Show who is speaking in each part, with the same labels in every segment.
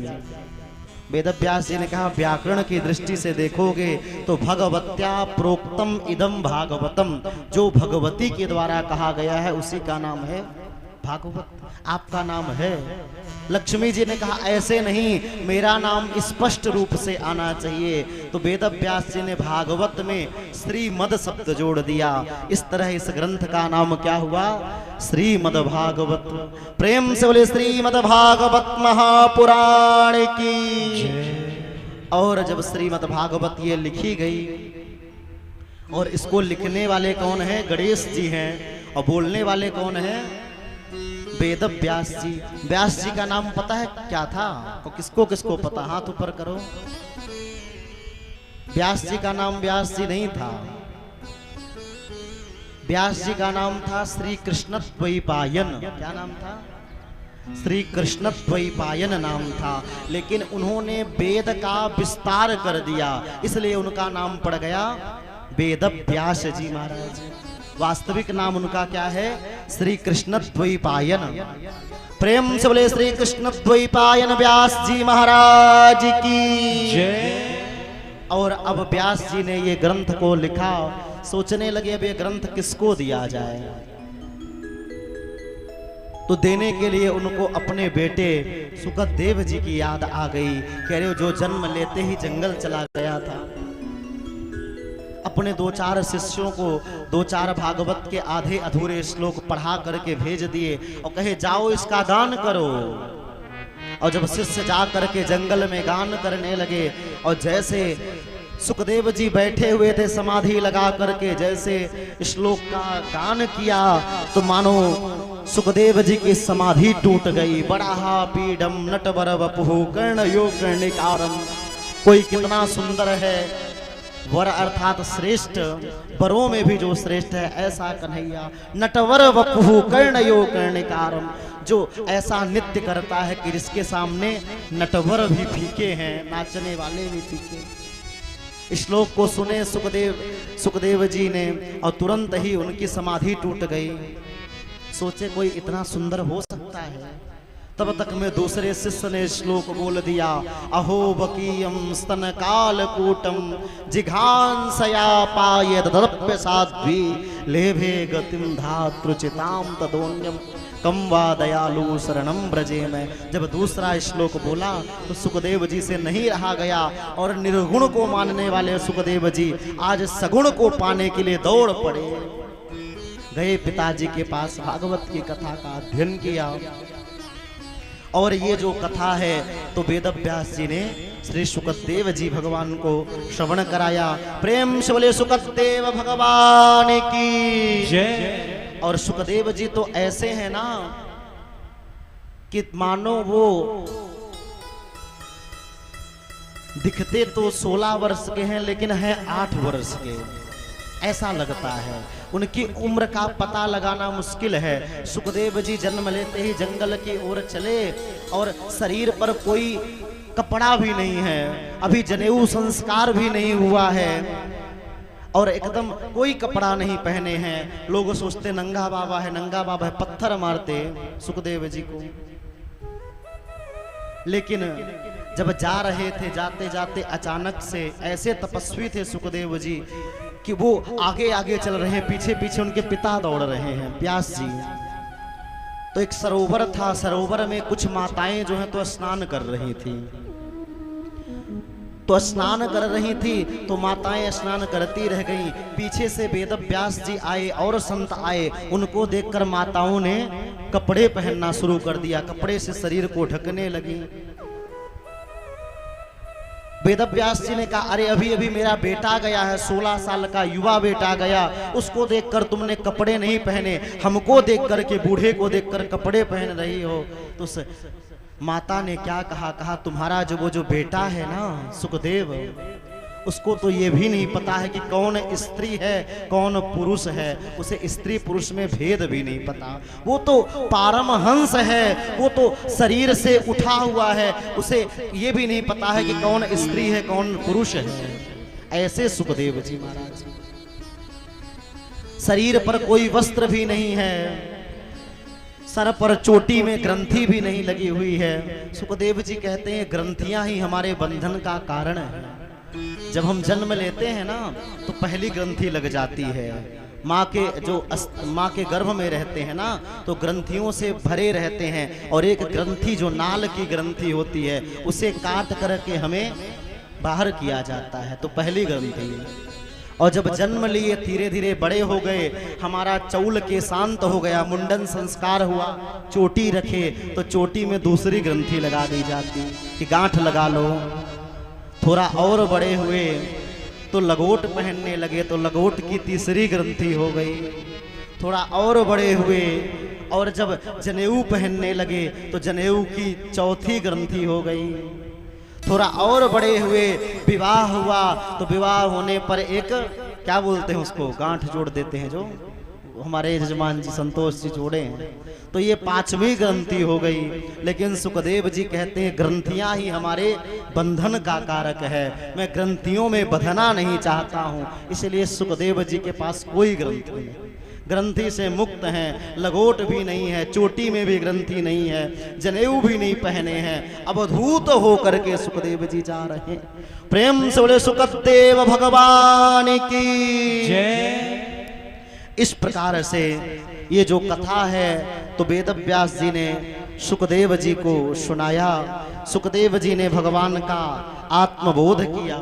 Speaker 1: चाहिए। वेद व्यास जी ने कहा व्याकरण की दृष्टि से देखोगे तो भगवत्या प्रोक्तम इदम भागवतम, जो भगवती के द्वारा कहा गया है उसी का नाम है भागवत। आपका नाम है। लक्ष्मी जी ने कहा ऐसे नहीं, मेरा नाम स्पष्ट रूप से आना चाहिए। तो वेद व्यास जी ने भागवत में श्रीमद शब्द जोड़ दिया। इस तरह इस ग्रंथ का नाम क्या हुआ? श्रीमद भागवत। प्रेम से बोले श्रीमद भागवत महापुराण की। और जब श्रीमद भागवत ये लिखी गई, और इसको लिखने वाले कौन है? गणेश जी हैं। और बोलने वाले कौन है? वेद व्यास जी। व्यास जी का नाम पता है क्या था? तो किसको किसको पता? हाथ ऊपर करो। व्यास जी का नाम व्यास जी नहीं था। व्यास जी का नाम था श्री कृष्णद्वैपायन। क्या नाम था? श्री कृष्णद्वैपायन नाम था। लेकिन उन्होंने वेद का विस्तार कर दिया, इसलिए उनका नाम पड़ गया वेद व्यास जी महाराज। वास्तविक नाम उनका क्या है? श्री कृष्णद्वैपायन। प्रेम से बोले श्री कृष्णद्वैपायन व्यास जी महाराज की जय। और अब व्यास जी ने ये ग्रंथ को लिखा। सोचने लगे अब ये ग्रंथ किसको दिया जाए। तो देने के लिए उनको अपने बेटे सुखदेव जी की याद आ गई। कह रहे हो जो जन्म लेते ही जंगल चला गया था, अपने 2-4 शिष्यों को 2-4 भागवत के आधे अधूरे श्लोक पढ़ा करके भेज दिए और कहे जाओ इसका गान करो। और जब शिष्य जा करके जंगल में गान करने लगे, और जैसे सुखदेव जी बैठे हुए थे समाधि लगा करके, जैसे श्लोक का गान किया तो मानो सुखदेव जी की समाधि टूट गई। बड़ा पीडम नटवर वपुः कर्णयो कर्णिकारम। कोई कितना सुंदर है, वर अर्थात श्रेष्ठ, वरों में भी जो श्रेष्ठ है ऐसा कन्हैया। नटवर वपुः कर्णयो कर्णिकारम, जो ऐसा नृत्य करता है कि जिसके सामने नटवर भी फीके हैं, नाचने वाले भी फीके। श्लोक को सुने सुखदेव जी ने, और तुरंत ही उनकी समाधि टूट गई। सोचे कोई इतना सुंदर हो सकता है। तब तक में दूसरे शिष्य ने श्लोक बोल दिया। अहो बकीयम स्तन काल कूटम जिघांसया पाये ददप्य साध्वी लेभे गतिम धातृचिताम तदोन्यम कम वा दयालु शरणम ब्रजे में। जब दूसरा श्लोक बोला तो सुखदेव जी से नहीं रहा गया, और निर्गुण को मानने वाले सुखदेव जी आज सगुण को पाने के लिए दौड़ पड़े। गए पिताजी के पास, भागवत की कथा का अध्ययन किया। और ये जो कथा है तो वेद व्यास जी ने श्री सुखदेव जी भगवान को श्रवण कराया। प्रेम से बोले सुखदेव भगवान की जय। और सुखदेव जी तो ऐसे हैं ना कि मानो वो दिखते तो 16 वर्ष के हैं लेकिन हैं 8 वर्ष के, ऐसा लगता है। उनकी उम्र का पता लगाना मुश्किल है। सुखदेव जी जन्म लेते ही जंगल की ओर चले, और शरीर पर कोई कपड़ा भी नहीं है, अभी जनेऊ संस्कार भी नहीं हुआ है, और एकदम कोई कपड़ा नहीं पहने हैं। लोग सोचते नंगा बाबा है, नंगा बाबा है, पत्थर मारते सुखदेव जी को। लेकिन जब जा रहे थे, जाते जाते अचानक से ऐसे तपस्वी थे सुखदेव जी कि वो आगे आगे चल रहे हैं, पीछे पीछे उनके पिता दौड़ रहे हैं व्यास जी। तो एक सरोवर था, सरोवर में कुछ माताएं जो हैं तो स्नान कर रही थी। तो स्नान कर रही थी तो माताएं स्नान करती रह गईं। पीछे से वेद व्यास जी आए और संत आए। उनको देखकर माताओं ने कपड़े पहनना शुरू कर दिया, कपड़े से शरीर को ढकने लगी। वेद व्यास जी ने कहा अरे अभी अभी मेरा बेटा गया है, 16 साल का युवा बेटा गया, उसको देखकर तुमने कपड़े नहीं पहने, हमको देखकर के बूढ़े को देखकर कपड़े पहन रही हो। तो माता ने क्या कहा? कहा तुम्हारा जो वो जो बेटा है ना सुखदेव, उसको तो ये भी नहीं पता है कि कौन स्त्री है कौन पुरुष है, उसे स्त्री पुरुष में भेद भी नहीं पता। वो तो पारमहंस है, वो तो शरीर से उठा हुआ है, उसे ये भी नहीं पता है कि कौन स्त्री है कौन पुरुष है। ऐसे सुखदेव जी महाराज, शरीर पर कोई वस्त्र भी नहीं है, सर पर चोटी में ग्रंथि भी नहीं लगी हुई है। सुखदेव जी कहते हैं ग्रंथियां ही हमारे बंधन का कारण है। जब हम जन्म लेते हैं ना तो पहली ग्रंथि लग जाती है। माँ के गर्भ में रहते हैं ना तो ग्रंथियों से भरे रहते हैं, और एक ग्रंथि जो नाल की ग्रंथि होती है उसे काट करके हमें बाहर किया जाता है, तो पहली ग्रंथि। और जब जन्म लिए धीरे धीरे बड़े हो गए, हमारा चौल के शांत हो गया, मुंडन संस्कार हुआ, चोटी रखे तो चोटी में दूसरी ग्रंथि लगा दी जाती कि गांठ लगा लो। थोड़ा और बड़े हुए तो लगोट पहनने लगे तो लगोट की तीसरी ग्रंथि हो गई। थोड़ा और बड़े हुए और जब जनेऊ पहनने लगे तो जनेऊ की चौथी ग्रंथि हो गई। थोड़ा और बड़े हुए, विवाह हुआ तो विवाह होने पर एक क्या बोलते हैं उसको, गांठ जोड़ देते हैं, जो हमारे यजमान जी संतोष जी जोड़े हैं, तो ये पांचवी ग्रंथि हो गई। लेकिन सुखदेव जी कहते हैं ग्रंथियां ही हमारे बंधन का कारक है। मैं ग्रंथियों में बंधना नहीं चाहता हूं, इसलिए सुखदेव जी के पास कोई ग्रंथि नहीं, ग्रंथि से मुक्त हैं, लगोट भी नहीं है, चोटी में भी ग्रंथि नहीं है, जनेऊ भी नहीं पहने हैं, अवधूत होकर के सुखदेव जी जा रहे हैं। प्रेम से बोले सुखदेव भगवान की जय। इस प्रकार से ये जो कथा है तो वेद व्यास जी ने सुखदेव जी को सुनाया। सुखदेव जी ने भगवान का आत्मबोध किया।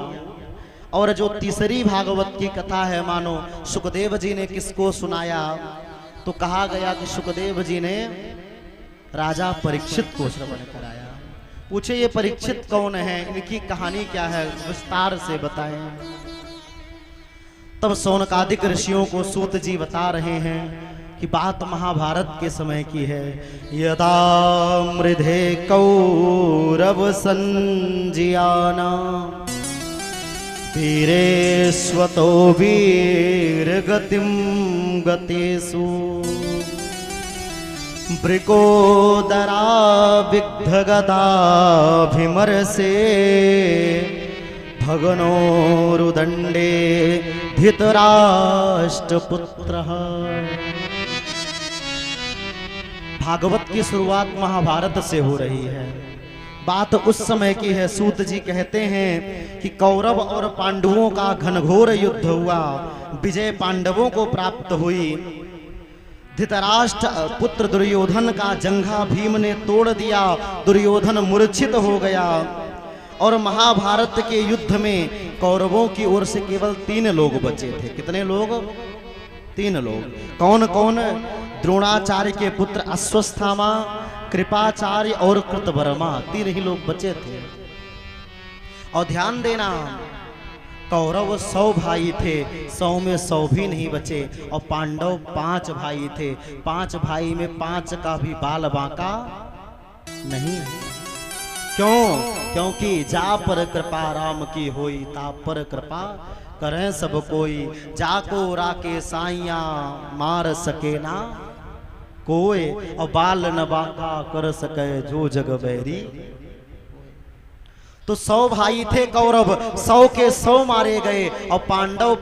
Speaker 1: और जो तीसरी भागवत की कथा है, मानो सुखदेव जी ने किसको सुनाया, तो कहा गया कि सुखदेव जी ने राजा परीक्षित को श्रवण कराया। पूछे ये परीक्षित कौन है, इनकी कहानी क्या है, विस्तार से बताएं। तब सौनकादिक ऋषियों को सूत जी बता रहे हैं कि बात महाभारत के समय की है। यदा मृधे कौरव संजियाना वीरे स्वतो वीर गतिम गतेषु ब्रिकोदरा विग्धगदाभिमर्से भगनोरुदंडे धृतराष्ट्रपुत्रः। भागवत की शुरुआत महाभारत से हो रही है। बात उस समय की है। सूत जी कहते हैं कि कौरव और पांडवों का घनघोर युद्ध हुआ, विजय पांडवों को प्राप्त हुई। धृतराष्ट्र पुत्र दुर्योधन का जंघा भीम ने तोड़ दिया, दुर्योधन मूर्छित हो गया। और महाभारत के युद्ध में कौरवों की ओर से केवल 3 लोग बचे थे। कितने लोग? 3 लोग। कौन कौन? द्रोणाचार्य के पुत्र अश्वस्थामा, कृपाचार्य और कृतवर्मा, 3 ही लोग बचे थे। और ध्यान देना, कौरव 100 भाई थे, 100 में 100 भी नहीं बचे। और पांडव 5 भाई थे, 5 भाई में 5 का भी बाल बांका नहीं। क्यों? क्योंकि जा पर कृपा राम की होई, ता पर कृपा करें सब कोई। जाको राके साइया मार सके ना कोई, और बाल न बांका कर सके जो जग बैरी। तो 100 भाई थे कौरव, 100 के 100 मारे गए और पांडव